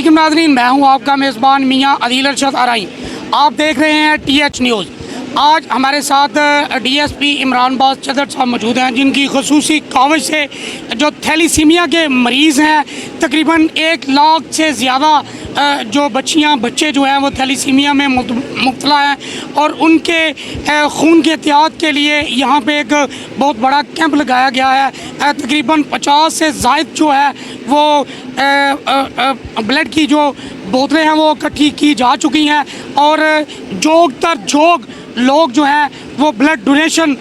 वालेकुम नाज़रीन, मैं हूं आपका मेज़बान मियां अदील अरशद आरई। आप देख रहे हैं TH न्यूज़। आज हमारे साथ DSP इमरान बाज़ चदर साहब मौजूद हैं, जिनकी ख़ुसूसी काविश से जो थैलीसीमिया के मरीज़ हैं, तकरीबन 1 लाख से ज़्यादा जो बच्चे जो हैं वो थैलीसीमिया में मुब्तला हैं, और उनके खून के एहतियात के लिए यहाँ पे एक बहुत बड़ा कैंप लगाया गया है। तकरीबन 50 से ज़ायद जो है वो ब्लड की जो बोतलें हैं वो इकट्ठी की जा चुकी हैं, और जोग तर जोग लोग जो हैं वो ब्लड डोनेशन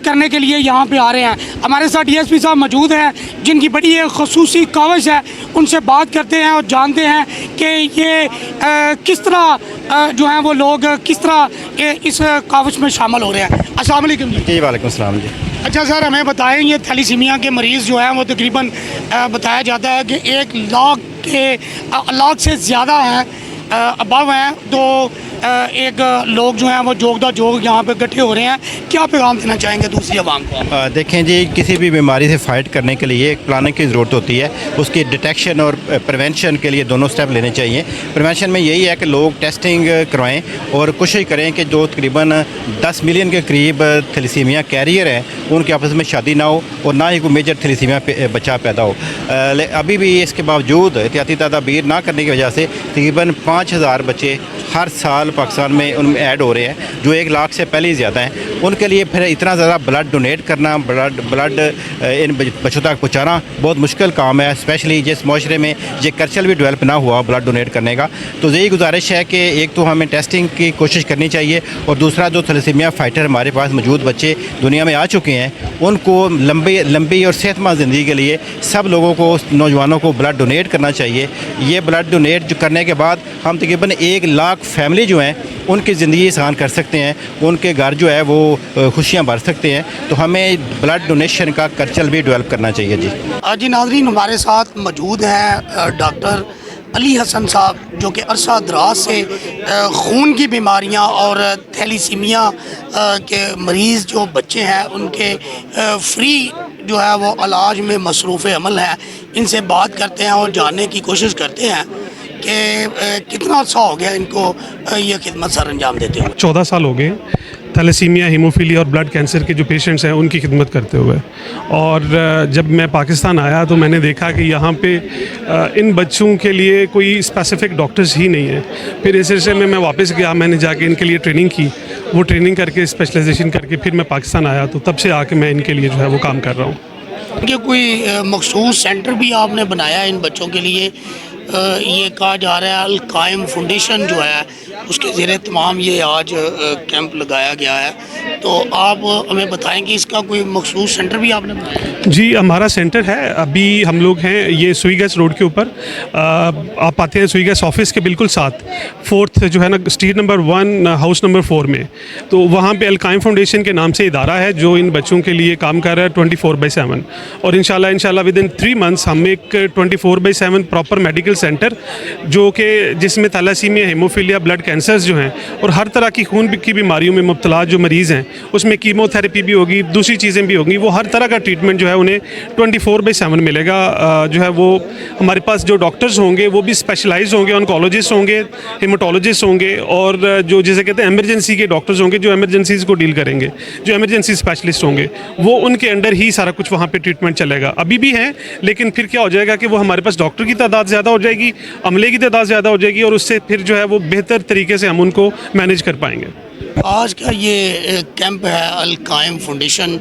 करने के लिए यहाँ पे आ रहे हैं। हमारे साथ DSP साहब मौजूद हैं, जिनकी बड़ी एक ख़ुसूसी काविश है। उनसे बात करते हैं और जानते हैं कि ये किस तरह जो हैं वो लोग किस तरह इस काविश में शामिल हो रहे हैं। अस्सलाम वालेकुम जी। वालेकुम सलाम जी। अच्छा सर, हमें बताएं, ये थैलीसीमिया के मरीज़ जो हैं वो तकरीबन बताया जाता है कि 1 लाख से ज़्यादा हैं, अबव हैं। तो एक लोग जो हैं वो जोग यहाँ पे इकट्ठे हो रहे हैं। क्या पैगाम देना चाहेंगे दूसरी आवाम को? देखें जी, किसी भी बीमारी से फ़ाइट करने के लिए एक प्लानिंग की ज़रूरत होती है। उसकी डिटेक्शन और प्रिवेंशन के लिए दोनों स्टेप लेने चाहिए। प्रिवेंशन में यही है कि लोग टेस्टिंग करवाएं और कोशिश करें कि जो तकरीबन 10 मिलियन के करीब थैलीसीमिया कैरियर हैं, उनके आपस में शादी ना हो और ना ही कोई मेजर थैलीसीमिया बच्चा पैदा हो। अभी भी इसके बावजूद एहतियाती तदाबीर ना करने की वजह से तकरीबन 5000 बच्चे हर साल पाकिस्तान में उनमें ऐड हो रहे हैं, जो 1 लाख से पहले ही ज़्यादा हैं। उनके लिए फिर इतना ज़्यादा ब्लड डोनेट करना, ब्लड इन बच्चों तक पहुँचाना बहुत मुश्किल काम है, स्पेशली जिस माशरे में ये कल्चर भी डेवलप ना हुआ ब्लड डोनेट करने का। तो यही गुजारिश है कि एक तो हमें टेस्टिंग की कोशिश करनी चाहिए, और दूसरा जो थैलेसीमिया फाइटर हमारे पास मौजूद बच्चे दुनिया में आ चुके हैं, उनको लंबी और सेहतमंद ज़िंदगी के लिए सब लोगों को, नौजवानों को ब्लड डोनेट करना चाहिए। ये ब्लड डोनेट करने के बाद हम तकरीबन 1 लाख फैमिली जो हैं उनकी ज़िंदगी आसान कर सकते हैं, उनके घर जो है वो खुशियाँ भर सकते हैं। तो हमें ब्लड डोनेशन का कल्चर भी डेवलप करना चाहिए जी। जी नाज़रीन, हमारे साथ मौजूद हैं डॉक्टर अली हसन साहब, जो कि अरसा दराज से खून की बीमारियां और थैलीसीमिया के मरीज़ जो बच्चे हैं उनके फ्री जो है वो इलाज में मसरूफ़ अमल है। इनसे बात करते हैं और जानने की कोशिश करते हैं कि कितना अर्सा हो गया इनको ये खिदमत सर अंजाम देते हुए। 14 साल हो गए थैलेसीमिया, हीमोफीलिया और ब्लड कैंसर के जो पेशेंट्स हैं उनकी खिदमत करते हुए। और जब मैं पाकिस्तान आया तो मैंने देखा कि यहाँ पे इन बच्चों के लिए कोई स्पेसिफिक डॉक्टर्स ही नहीं है। फिर इस सिलसिले में मैं वापस गया, मैंने जाके इनके लिए ट्रेनिंग की, वो ट्रेनिंग करके स्पेशलाइजेशन करके फिर मैं पाकिस्तान आया। तो तब से आके मैं इनके लिए जो है वो काम कर रहा हूँ। कि कोई मखसूस सेंटर भी आपने बनाया इन बच्चों के लिए? ये कहा जा रहा है अल-कायम फाउंडेशन जो है उसके ज़रिए तमाम ये आज कैंप लगाया गया है। तो आप हमें बताएं कि इसका कोई मखसूस सेंटर भी आपने बनाया? जी, हमारा सेंटर है। अभी हम लोग हैं ये सुई गैस रोड के ऊपर, आप आते हैं सुई गैस ऑफिस के बिल्कुल साथ, 4th जो है ना, स्ट्रीट नंबर 1 हाउस नंबर 4 में। तो वहाँ पे अल-कायम फाउंडेशन के नाम से इदारा है जो इन बच्चों के लिए काम कर रहा है 24/7। और इंशाल्लाह विद इन 3 मंथ्स हम एक 24/7 प्रॉपर मेडिकल सेंटर, जो कि जिसमें थैलेसीमिया, हीमोफीलिया, ब्लड कैंसर्स जो हैं और हर तरह की खून की बीमारियों में मुब्तला जो मरीज़ हैं, उसमें कीमोथेरेपी भी होगी, दूसरी चीज़ें भी होंगी, वो हर तरह का ट्रीटमेंट जो है उन्हें 24/7 मिलेगा। जो है वो हमारे पास जो डॉक्टर्स होंगे वो भी स्पेशलाइज होंगे, ऑन्कोलॉजिस्ट होंगे, हेमाटोलॉजिस्ट होंगे, और जो जिसे कहते हैं एमरजेंसी के डॉक्टर्स होंगे जो एमरजेंसीज़ को डील करेंगे, जो एमरजेंसी स्पेशलिस्ट होंगे, वो उनके अंडर ही सारा कुछ वहाँ पर ट्रीटमेंट चलेगा। अभी भी हैं, लेकिन फिर क्या हो जाएगा कि वो हमारे पास डॉक्टर की तादाद ज़्यादा हो जाएगी, अमले की तादाद ज़्यादा हो जाएगी, और उससे फिर जो है वो बेहतर तरीके से हम उनको मैनेज कर पाएंगे। आज का ये कैंप है अल-कायम फाउंडेशन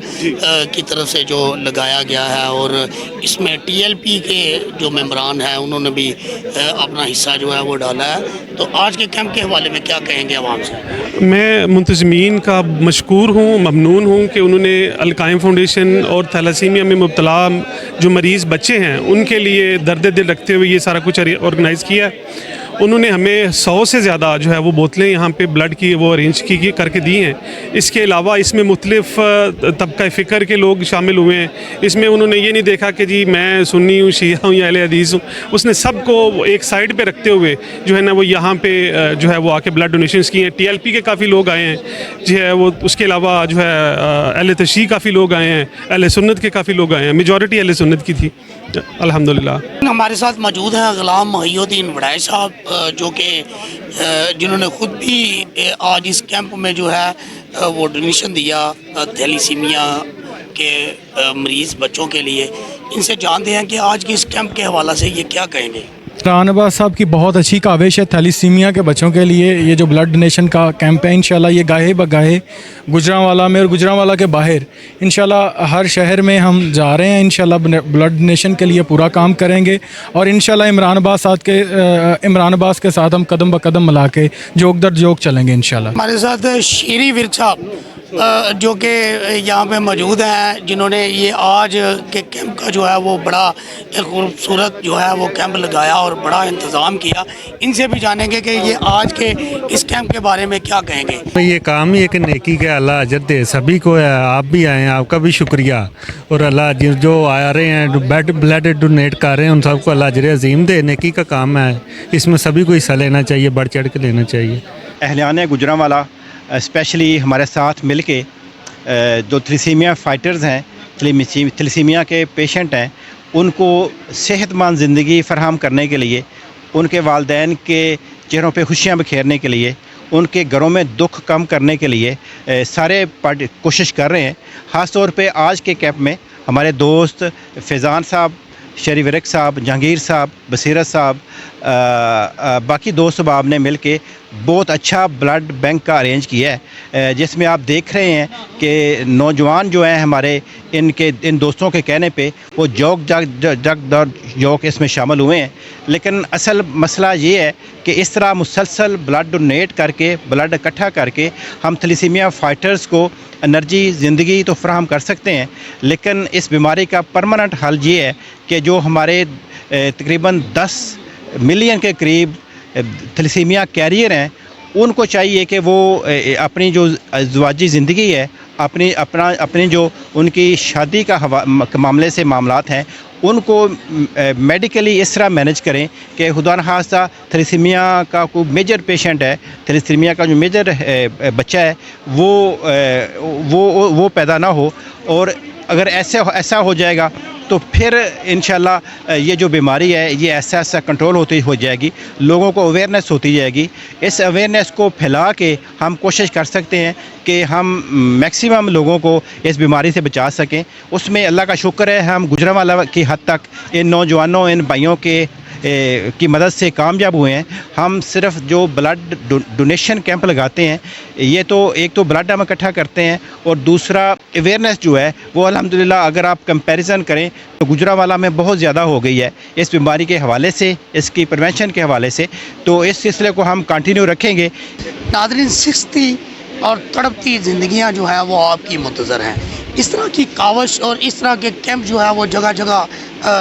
की तरफ से जो लगाया गया है, और इसमें TLP के जो मेंबरान हैं उन्होंने भी अपना हिस्सा जो है वो डाला है। तो आज के कैंप के हवाले में क्या कहेंगे आवाम से? मैं मुंतज़मीन का मशकूर हूँ, ममनून हूँ कि उन्होंने अल-कायम फाउंडेशन और थैलेसीमिया में मुब्तला जो मरीज़ बच्चे हैं उनके लिए दर्द दिल रखते हुए ये सारा कुछ ऑर्गेनाइज़ किया है। انہوں نے ہمیں 100 سے زیادہ جو ہے وہ بوتلیں یہاں پہ بلڈ کی وہ ارینج کی کر کے دی ہیں. اس کے علاوہ اس میں مختلف طبقہ فکر کے لوگ شامل ہوئے ہیں. اس میں انہوں نے یہ نہیں دیکھا کہ جی میں سنی ہوں, شیعہ ہوں یا اہل حدیث ہوں. اس نے سب کو ایک سائڈ پہ رکھتے ہوئے جو ہے نا وہ یہاں پہ جو ہے وہ آ کے بلڈ ڈونیشنز کی ہیں. TLP کے کافی لوگ آئے ہیں جو ہے وہ. اس کے علاوہ جو ہے اہل تشیع کافی لوگ آئے ہیں, اہل سنت کے کافی لوگ آئے ہیں. میجورٹی اہل سنت کی تھی الحمدللہ. ہمارے ساتھ موجود ہیں غلام محی الدین وڑائے صاحب, جو کہ جنہوں نے خود بھی آج اس کیمپ میں جو ہے وہ ڈونیشن دیا تھیلیسیمیا کے مریض بچوں کے لیے. ان سے جانتے ہیں کہ آج کے اس کیمپ کے حوالے سے یہ کیا کہیں گے. رحان عباس صاحب کی بہت اچھی کاوش ہے تھیلیسیمیا کے بچوں کے لیے. یہ جو بلڈ ڈونیشن کا کیمپ ہے انشاءاللہ یہ گاہے بگاہے گجرانوالا میں اور گجرانوالا کے باہر انشاءاللہ ہر شہر میں ہم جا رہے ہیں. انشاءاللہ بلڈ ڈونیشن کے لیے پورا کام کریں گے اور انشاءاللہ عمران عباس کے ساتھ ہم قدم بقدم ملا کے جوک در جوک چلیں گے انشاءاللہ. ہمارے ساتھ شیری ورد صاحب جو کہ یہاں پہ موجود ہیں, جنہوں نے یہ آج کے کیمپ کا جو ہے وہ بڑا ایک خوبصورت جو ہے وہ کیمپ لگایا اور بڑا انتظام کیا. ان سے بھی جانیں گے کہ یہ آج کے اس کیمپ کے بارے میں کیا کہیں گے. یہ کام ہی ایک نیکی کے اللہ اجر دے سبھی کو ہے. آپ بھی آئے ہیں, آپ کا بھی شکریہ. اور اللہ جو آ رہے ہیں بلڈ ڈونیٹ کر رہے ہیں ان سب کو اللہ اجر عظیم دے. نیکی کا کام ہے, اس میں سبھی کو حصہ لینا چاہیے, بڑھ چڑھ کے لینا چاہیے. اہلیان گجرانوالا اسپیشلی ہمارے ساتھ مل کے جو تھیلیسیمیا فائٹرز ہیں, تھیلیسیمیا کے پیشنٹ ہیں, ان کو صحت مند زندگی فراہم کرنے کے لیے, ان کے والدین کے چہروں پہ خوشیاں بکھیرنے کے لیے, ان کے گھروں میں دکھ کم کرنے کے لیے سارے کوشش کر رہے ہیں. خاص طور پہ آج کے کیمپ میں ہمارے دوست فیضان صاحب, شیری ورک صاحب, جہانگیر صاحب, بصیرت صاحب, باقی دوست صاحب نے مل کے بہت اچھا بلڈ بینک کا ارینج کیا ہے, جس میں آپ دیکھ رہے ہیں کہ نوجوان جو ہیں ہمارے ان دوستوں کے کہنے پہ وہ جوک اس میں شامل ہوئے ہیں. لیکن اصل مسئلہ یہ ہے کہ اس طرح مسلسل بلڈ ڈونیٹ کر کے, بلڈ اکٹھا کر کے ہم تھیلیسیمیا فائٹرز کو انرجی زندگی تو فراہم کر سکتے ہیں, لیکن اس بیماری کا پرماننٹ حل یہ ہے کہ جو ہمارے تقریباً 10 ملین کے قریب تھیلیسیمیا کیریئر ہیں, ان کو چاہیے کہ وہ اپنی جو ازدواجی زندگی ہے, اپنی جو ان کی شادی کا معاملے سے معاملات ہیں, ان کو میڈیکلی اس طرح مینج کریں کہ خدا نخواستہ تھیلیسیمیا کا کوئی میجر پیشنٹ ہے, تھیلیسیمیا کا جو میجر بچہ ہے وہ پیدا نہ ہو. اور اگر ایسا ہو جائے گا تو پھر انشاءاللہ یہ جو بیماری ہے یہ ایسا کنٹرول ہوتی ہو جائے گی, لوگوں کو اویئرنیس ہوتی جائے گی. اس اویئرنیس کو پھیلا کے ہم کوشش کر سکتے ہیں کہ ہم میکسیمم لوگوں کو اس بیماری سے بچا سکیں. اس میں اللہ کا شکر ہے ہم گجرانوالا کی حد تک ان نوجوانوں, ان بھائیوں کی مدد سے کامیاب ہوئے ہیں. ہم صرف جو بلڈ ڈونیشن کیمپ لگاتے ہیں, یہ تو ایک تو بلڈ ہم اکٹھا کرتے ہیں, اور دوسرا اویئرنیس جو ہے وہ الحمدللہ اگر آپ کمپیریزن کریں تو گجرانوالا میں بہت زیادہ ہو گئی ہے اس بیماری کے حوالے سے, اس کی پریونشن کے حوالے سے. تو اس سلسلے کو ہم کنٹینیو رکھیں گے. ناظرین, سستی اور تڑپتی زندگیاں جو ہے وہ آپ کی منتظر ہیں. اس طرح کی کاوش اور اس طرح کے کیمپ جو ہے وہ جگہ جگہ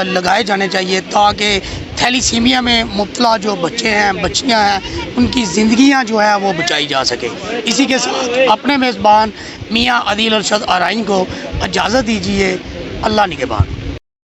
لگائے جانے چاہیے تاکہ تھیلیسیمیا میں مبتلا جو بچے ہیں, بچیاں ہیں, ان کی زندگیاں جو ہے وہ بچائی جا سکے. اسی کے ساتھ اپنے میزبان میاں عدیل ارشد آرائیں کو اجازت دیجیے. اللہ نگہبان.